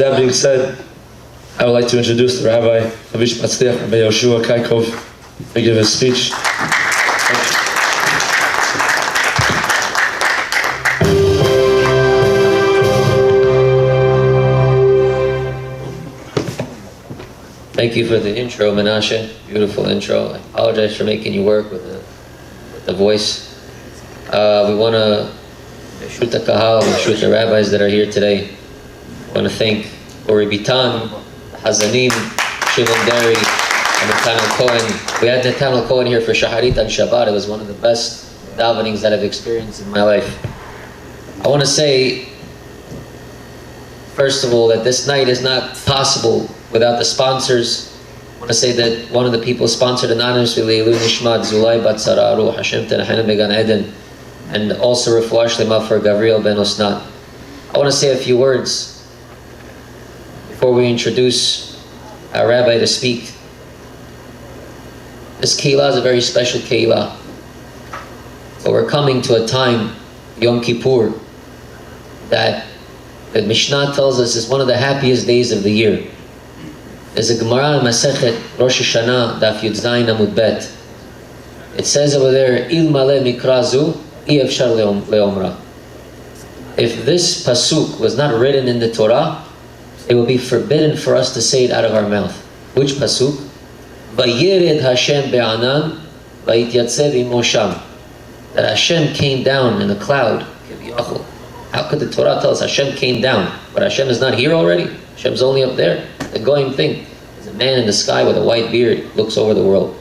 that being said, I would like to introduce the Rabbi Rabbi Kaykov to give his speech. Thank you for the intro, Menashe. Beautiful intro. I apologize for making you work with the voice. We want to shoot the kahal, shoot the rabbis that are here today. I want to thank Ori Bitan, Hazanim, Shimon Derry, and Nathaniel Cohen. We had Nathaniel Cohen here for Shaharit and Shabbat. It was one of the best davenings that I've experienced in my life. I want to say, first of all, that this night is not possible without the sponsors. I want to say that one of the people sponsored anonymously, Leilu Nishmat Zulay Bat Sarah Ruh Hashem Tenachena Began Eden, and also Refuah Shlema for Gabriel Ben Osnat. I want to say a few words before we introduce our rabbi to speak. This keilah is a very special keilah. But we're coming to a time, Yom Kippur, that the Mishnah tells us is one of the happiest days of the year. There's a Gemara in Masechet Rosh Hashanah, Daf Yud Zayin Amud Bet. It says over there, Il Maleh Mikrazu, I Efshar Leomra. If this pasuk was not written in the Torah, it will be forbidden for us to say it out of our mouth. Which pasuk? Vayered Hashem be'anan, vayityatzeh imo sham. That Hashem came down in a cloud. How could the Torah tell us Hashem came down? But Hashem is not here already? Hashem's only up there. The going thing is a man in the sky with a white beard looks over the world.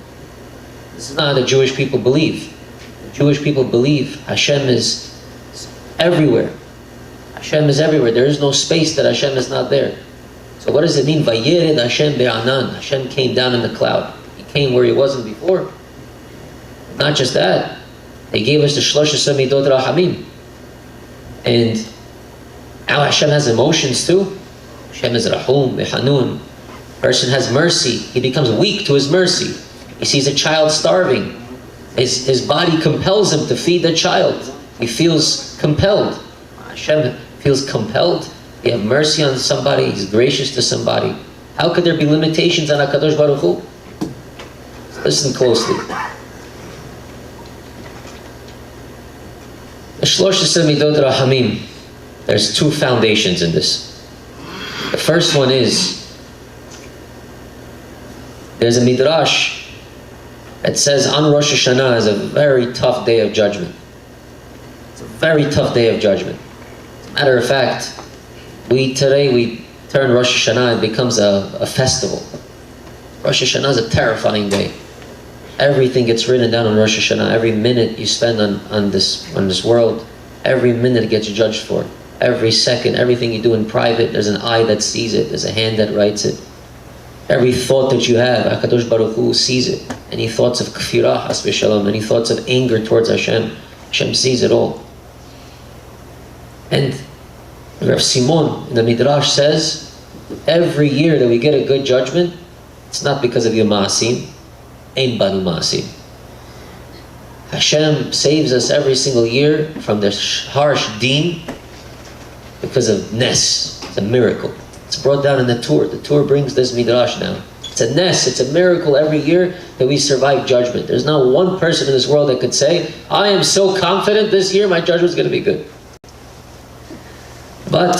This is not how the Jewish people believe. The Jewish people believe Hashem is everywhere. Hashem is everywhere. There is no space that Hashem is not there. So what does it mean? Vayered Hashem be'anan. Hashem came down in the cloud. He came where he wasn't before. Not just that. They gave us the Shlosha Midot Rahamim. And now Hashem has emotions too. Hashem is Rahum, Mehanun. Person has mercy. He becomes weak to his mercy. He sees a child starving. His body compels him to feed the child. He feels compelled. Hashem feels compelled. He has mercy on somebody. He's gracious to somebody. How could there be limitations on HaKadosh Baruch Hu? Listen closely. The Shlosh Midot Rahamim. There's two foundations in this. The first one is, there's a midrash that says on Rosh Hashanah is a very tough day of judgment. It's a very tough day of judgment. As a matter of fact, today we turn Rosh Hashanah, it becomes a festival. Rosh Hashanah is a terrifying day. Everything gets written down on Rosh Hashanah. Every minute you spend on this world, every minute it gets judged for. Every second, everything you do in private, there's an eye that sees it, there's a hand that writes it. Every thought that you have, HaKadosh Baruch Hu sees it. Any thoughts of kfirah, has v'shalom, any thoughts of anger towards Hashem, Hashem sees it all. And Rav Simon in the Midrash says, every year that we get a good judgment, it's not because of your ma'asim, ein banu ma'asim. Hashem saves us every single year from this harsh deen, because of Nes. It's a miracle. It's brought down in the Torah. The Torah brings this midrash now. It's a Nes. It's a miracle every year that we survive judgment. There's not one person in this world that could say, I am so confident this year my judgment's going to be good. But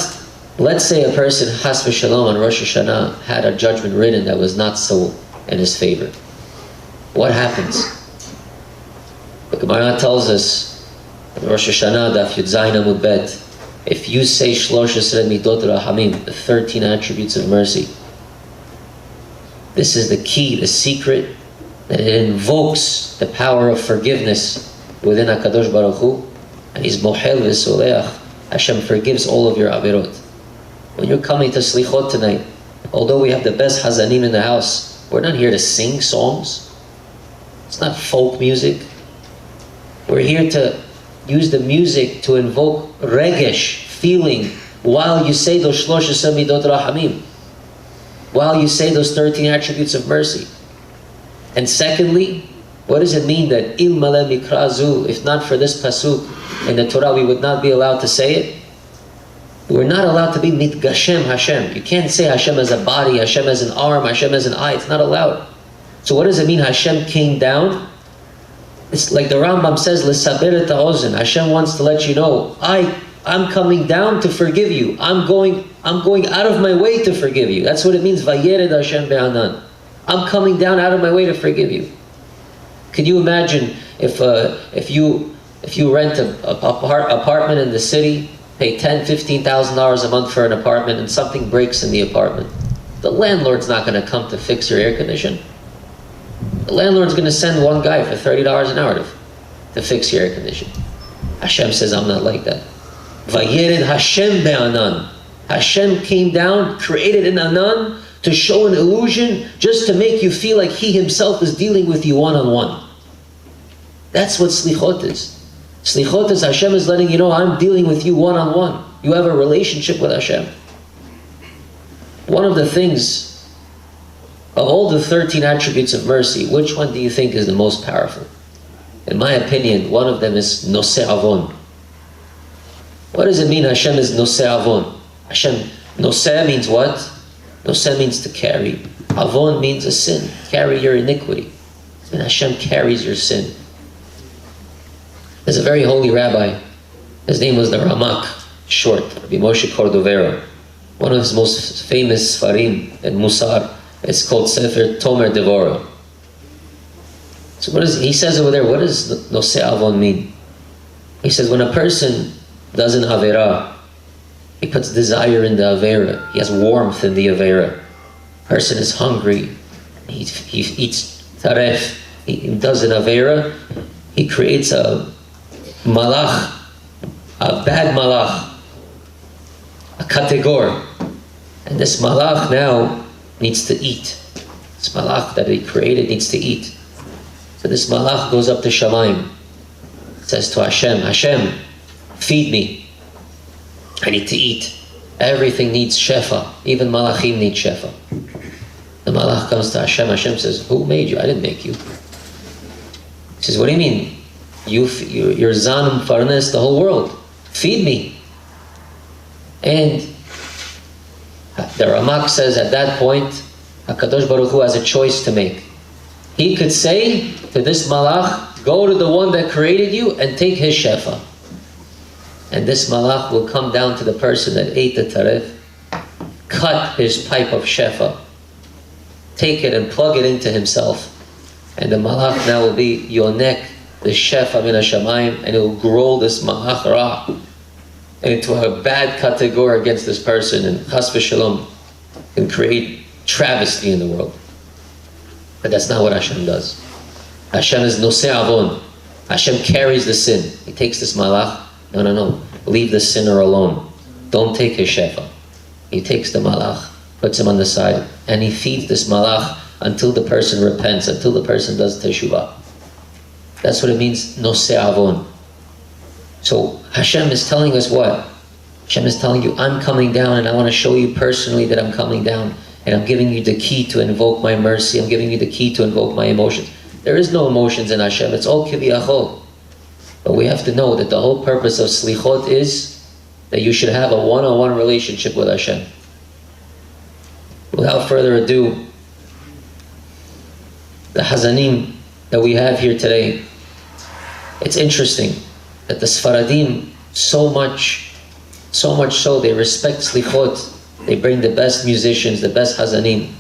let's say a person, Has v'Shalom, on Rosh Hashanah had a judgment written that was not so in his favor. What happens? The Gemara tells us in Rosh Hashanah, Daf Yud Zayin Amud Bet, if you say Shlosh Esrei Midot Rahamim, the 13 attributes of mercy, this is the key, the secret, that it invokes the power of forgiveness within HaKadosh Baruch Hu, and He's Mohel V'Soleach. Hashem forgives all of your avirot. When you're coming to Slichot tonight, although we have the best Hazanim in the house, we're not here to sing songs. It's not folk music. We're here to use the music to invoke regesh, feeling, while you say those Shlosh Midot Rahamim, while you say those 13 attributes of mercy. And secondly, what does it mean that Il Maleh Mikrazu, if not for this pasuk in the Torah, we would not be allowed to say it? We're not allowed to be mitgashem Hashem. You can't say Hashem has a body, Hashem has an arm, Hashem has an eye. It's not allowed. So what does it mean Hashem came down? It's like the Rambam says, L'saber et ha'ozen. Hashem wants to let you know, I'm coming down to forgive you. I'm going out of my way to forgive you. That's what it means, Vayered Hashem be'anan. I'm coming down out of my way to forgive you. Could you imagine if you rent an apartment in the city, pay $10,000, $15,000 a month for an apartment, and something breaks in the apartment? The landlord's not going to come to fix your air conditioner. The landlord's going to send one guy for $30 an hour to fix your air conditioner. Hashem says, I'm not like that. Vayered Hashem be'anan. Hashem came down, created an anan, to show an illusion, just to make you feel like He Himself is dealing with you one-on-one. That's what slichot is. Slichot is Hashem is letting you know, I'm dealing with you one-on-one. You have a relationship with Hashem. One of the things, of all the 13 attributes of mercy, which one do you think is the most powerful? In my opinion, one of them is noseh avon. What does it mean Hashem is noseh avon? Hashem, noseh means what? Noseh means to carry. Avon means a sin. Carry your iniquity. And Hashem carries your sin. There's a very holy rabbi. His name was the Ramak, short, Rabbi Moshe Cordovero. One of his most famous Sfarim and Musar is called Sefer Tomer Devora. So he says over there, what does Noseh Avon mean? He says when a person does an Averah, he puts desire in the Avera. He has warmth in the Avera. Person is hungry. He eats taref. He does an Avera. He creates a malach, a bad malach, a kategor. And this malach now needs to eat. This malach that he created needs to eat. So this malach goes up to Shamayim. Says to Hashem, Hashem, feed me. I need to eat. Everything needs shefa. Even malachim need shefa. The malach comes to Hashem. Hashem says, who made you? I didn't make you. He says, what do you mean? You're zanum farnes, the whole world. Feed me. And the Ramak says at that point, HaKadosh Baruch Hu has a choice to make. He could say to this malach, go to the one that created you and take his shefa. And this malach will come down to the person that ate the taref, cut his pipe of shefa, take it and plug it into himself. And the malach now will be yonek, the shefa min hashamayim, and it will grow this malach ra into a bad category against this person, and chas v'shalom can create travesty in the world. But that's not what Hashem does. Hashem is noseh avon. Hashem carries the sin. He takes this malach. No. Leave the sinner alone. Don't take his shefa. He takes the malach, puts him on the side, and he feeds this malach until the person repents, until the person does teshuvah. That's what it means, noseh avon. So Hashem is telling us what? Hashem is telling you, I'm coming down, and I want to show you personally that I'm coming down, and I'm giving you the key to invoke my mercy. I'm giving you the key to invoke my emotions. There is no emotions in Hashem. It's all kiviyachol. But we have to know that the whole purpose of slichot is that you should have a one-on-one relationship with Hashem. Without further ado, the Hazanim that we have here today, it's interesting that the Sfaradim, so much so, they respect slichot. They bring the best musicians, the best Hazanim.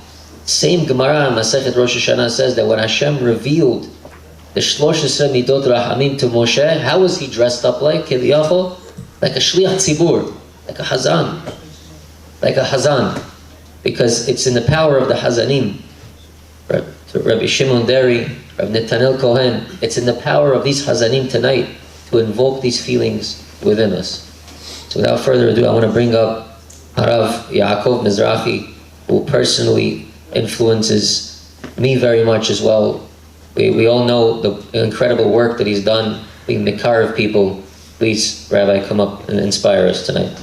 Same Gemara in Masechet Rosh Hashanah says that when Hashem revealed the Shlosh Esrei Midot Rahamim to Moshe, how was he dressed up like? Kiviyachol? Like a Shliach Tzibur, like a Hazan. Like a Hazan. Because it's in the power of the Hazanim. Rabbi Shimon Deri, Rabbi Netanel Cohen, it's in the power of these Hazanim tonight to invoke these feelings within us. So without further ado, I want to bring up Harav Yaakov Mizrahi, who personally influences me very much as well. We all know the incredible work that he's done being Mikar of people. Please, Rabbi, come up and inspire us tonight.